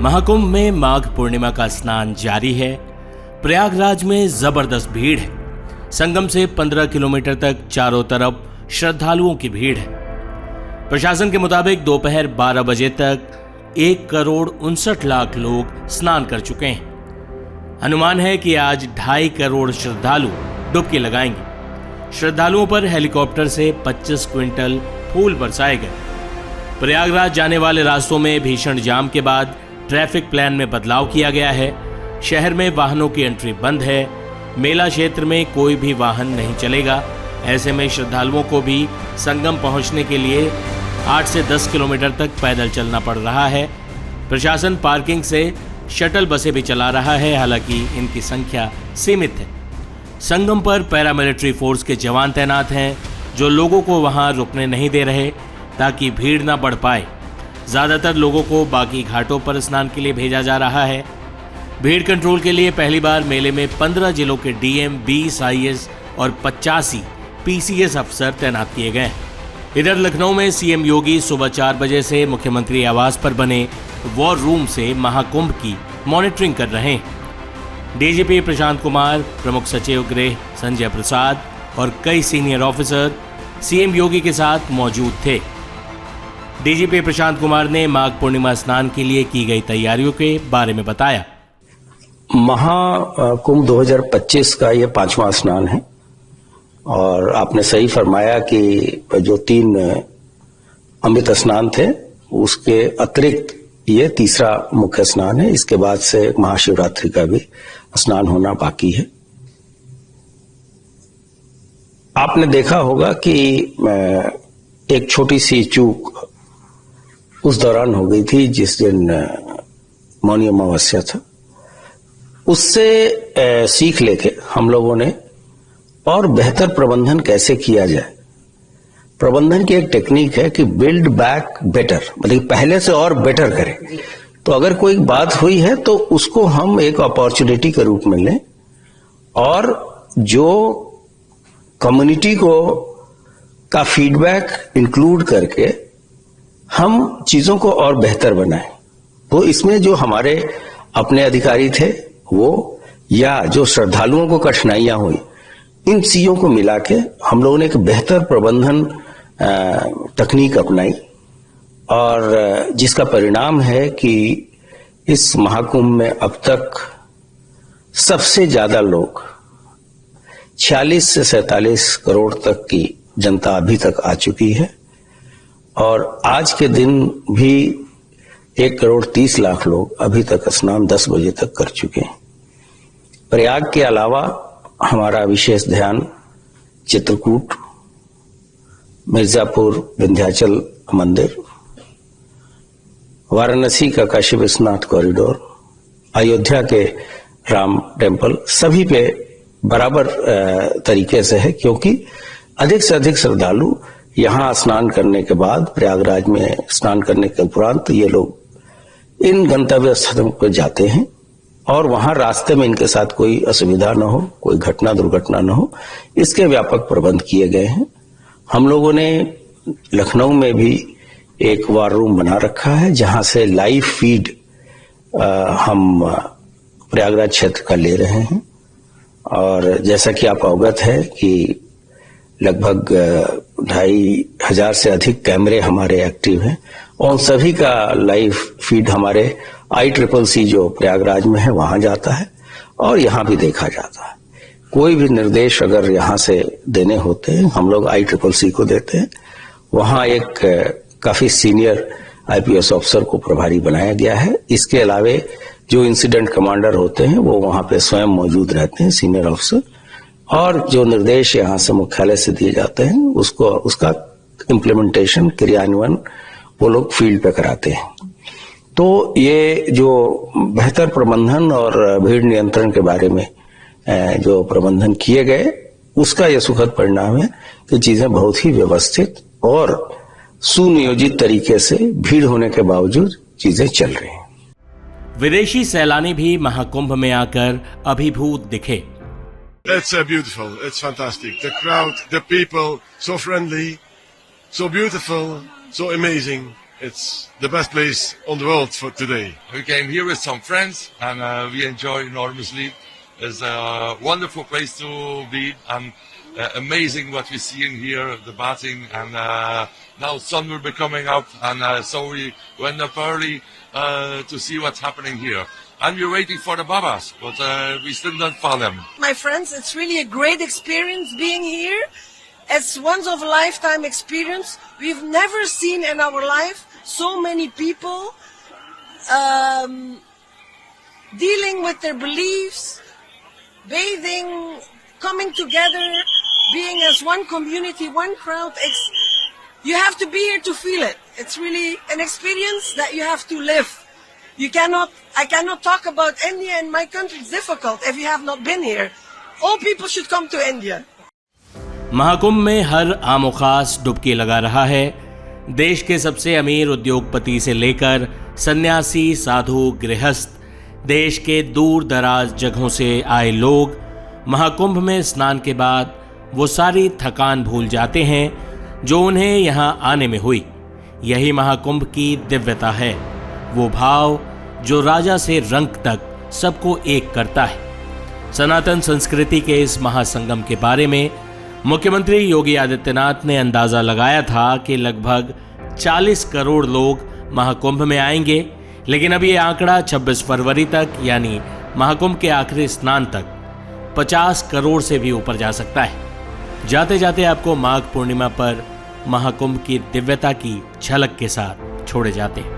महाकुंभ में माघ पूर्णिमा का स्नान जारी है। प्रयागराज में जबरदस्त भीड़ है। संगम से 15 किलोमीटर तक चारों तरफ श्रद्धालुओं की भीड़ है। प्रशासन के मुताबिक दोपहर 12 बजे तक 1,59,00,000 लोग स्नान कर चुके हैं। अनुमान है कि आज 2.5 करोड़ श्रद्धालु डुबकी लगाएंगे। श्रद्धालुओं पर हेलीकॉप्टर से 25 क्विंटल फूल बरसाए गए। प्रयागराज जाने वाले रास्तों में भीषण जाम के बाद ट्रैफिक प्लान में बदलाव किया गया है। शहर में वाहनों की एंट्री बंद है। मेला क्षेत्र में कोई भी वाहन नहीं चलेगा। ऐसे में श्रद्धालुओं को भी संगम पहुंचने के लिए 8 से 10 किलोमीटर तक पैदल चलना पड़ रहा है। प्रशासन पार्किंग से शटल बसें भी चला रहा है, हालांकि इनकी संख्या सीमित है। संगम पर पैरामिलिट्री फोर्स के जवान तैनात हैं, जो लोगों को वहां रुकने नहीं दे रहे ताकि भीड़ न बढ़ पाए। ज्यादातर लोगों को बाकी घाटों पर स्नान के लिए भेजा जा रहा है। भीड़ कंट्रोल के लिए पहली बार मेले में 15 जिलों के डीएम, 20 आईएएस और 85 पीसीएस अफसर तैनात किए गए। इधर लखनऊ में सीएम योगी सुबह 4 बजे से मुख्यमंत्री आवास पर बने वॉर रूम से महाकुंभ की मॉनिटरिंग कर रहे हैं। डीजीपी प्रशांत कुमार, प्रमुख सचिव गृह संजय प्रसाद और कई सीनियर ऑफिसर सीएम योगी के साथ मौजूद थे। डीजीपी प्रशांत कुमार ने माघ पूर्णिमा स्नान के लिए की गई तैयारियों के बारे में बताया। महाकुंभ 2025 का ये 5वां स्नान है और आपने सही फरमाया कि जो 3 अमृत स्नान थे उसके अतिरिक्त ये तीसरा मुख्य स्नान है। इसके बाद से महाशिवरात्रि का भी स्नान होना बाकी है। आपने देखा होगा कि एक छोटी सी चूक उस दौरान हो गई थी जिस दिन मौनी अमावस्या था। उससे सीख लेके हम लोगों ने और बेहतर प्रबंधन कैसे किया जाए। प्रबंधन की एक टेक्निक है कि बिल्ड बैक बेटर, मतलब पहले से और बेटर करें। तो अगर कोई बात हुई है तो उसको हम एक अपॉर्चुनिटी के रूप में लें और जो कम्युनिटी को का फीडबैक इंक्लूड करके हम चीजों को और बेहतर बनाएं। तो इसमें जो हमारे अपने अधिकारी थे वो या जो श्रद्धालुओं को कठिनाइयां हुई, इन चीजों को मिला के हम लोगों ने एक बेहतर प्रबंधन तकनीक अपनाई और जिसका परिणाम है कि इस महाकुंभ में अब तक सबसे ज्यादा लोग 46 से 47 करोड़ तक की जनता अभी तक आ चुकी है और आज के दिन भी 1,30,00,000 लोग अभी तक स्नान 10 बजे तक कर चुके हैं। प्रयाग के अलावा हमारा विशेष ध्यान चित्रकूट, मिर्जापुर विंध्याचल मंदिर, वाराणसी का काशी विश्वनाथ कॉरिडोर, अयोध्या के राम टेम्पल, सभी पे बराबर तरीके से है, क्योंकि अधिक से अधिक श्रद्धालु यहाँ स्नान करने के बाद, प्रयागराज में स्नान करने के उपरांत ये लोग इन गंतव्य स्थलों पर जाते हैं और वहां रास्ते में इनके साथ कोई असुविधा न हो, कोई घटना दुर्घटना न हो, इसके व्यापक प्रबंध किए गए हैं। हम लोगों ने लखनऊ में भी एक वार रूम बना रखा है जहां से लाइव फीड हम प्रयागराज क्षेत्र का ले रहे हैं और जैसा कि आप अवगत है कि लगभग 2,500 से अधिक कैमरे हमारे एक्टिव हैं और सभी का लाइव फीड हमारे ICCC जो प्रयागराज में है वहां जाता है और यहाँ भी देखा जाता है। कोई भी निर्देश अगर यहाँ से देने होते हैं हम लोग ICCC को देते हैं। वहां एक काफी सीनियर IPS ऑफिसर को प्रभारी बनाया गया है। इसके अलावे जो इंसिडेंट कमांडर होते हैं वो वहां पे स्वयं मौजूद रहते हैं, सीनियर ऑफिसर, और जो निर्देश यहाँ से मुख्यालय से दिए जाते हैं उसका इम्प्लीमेंटेशन, क्रियान्वयन वो लोग फील्ड पे कराते हैं। तो ये जो बेहतर प्रबंधन और भीड़ नियंत्रण के बारे में जो प्रबंधन किए गए उसका यह सुखद परिणाम है कि चीजें बहुत ही व्यवस्थित और सुनियोजित तरीके से भीड़ होने के बावजूद चीजें चल रही हैं। विदेशी सैलानी भी महाकुंभ में आकर अभिभूत दिखे। It's beautiful. It's fantastic. The crowd, the people, so friendly, so beautiful, so amazing. It's the best place on the world for today. We came here with some friends and we enjoy enormously. It's a wonderful place to be and amazing what we're seeing here, the bathing, and now sun will be coming up, and so we went up early to see what's happening here. And we're waiting for the Babas, but we still don't found them. My friends, it's really a great experience being here. It's once of a lifetime experience. We've never seen in our life so many people dealing with their beliefs, bathing, coming together, being as one community, one crowd. You have to be here to feel it. It's really an experience that you have to live. I cannot talk about India and my country. It's difficult if you have not been here. All people should come to India. Mahakumbh में हर आमो खास डुबकी लगा रहा है। देश के सबसे अमीर उद्योगपति से लेकर सन्यासी, साधु, गृहस्थ, देश के दूर दराज जगहों से आए लोग महाकुंभ में स्नान के बाद वो सारी थकान भूल जाते हैं जो उन्हें यहाँ आने में हुई। यही महाकुंभ की दिव्यता है, वो भाव जो राजा से रंक तक सबको एक करता है। सनातन संस्कृति के इस महासंगम के बारे में मुख्यमंत्री योगी आदित्यनाथ ने अंदाजा लगाया था कि लगभग 40 करोड़ लोग महाकुंभ में आएंगे, लेकिन अब ये आंकड़ा 26 फरवरी तक यानी महाकुंभ के आखिरी स्नान तक 50 करोड़ से भी ऊपर जा सकता है। जाते जाते आपको माघ पूर्णिमा पर महाकुंभ की दिव्यता की झलक के साथ छोड़े जाते हैं।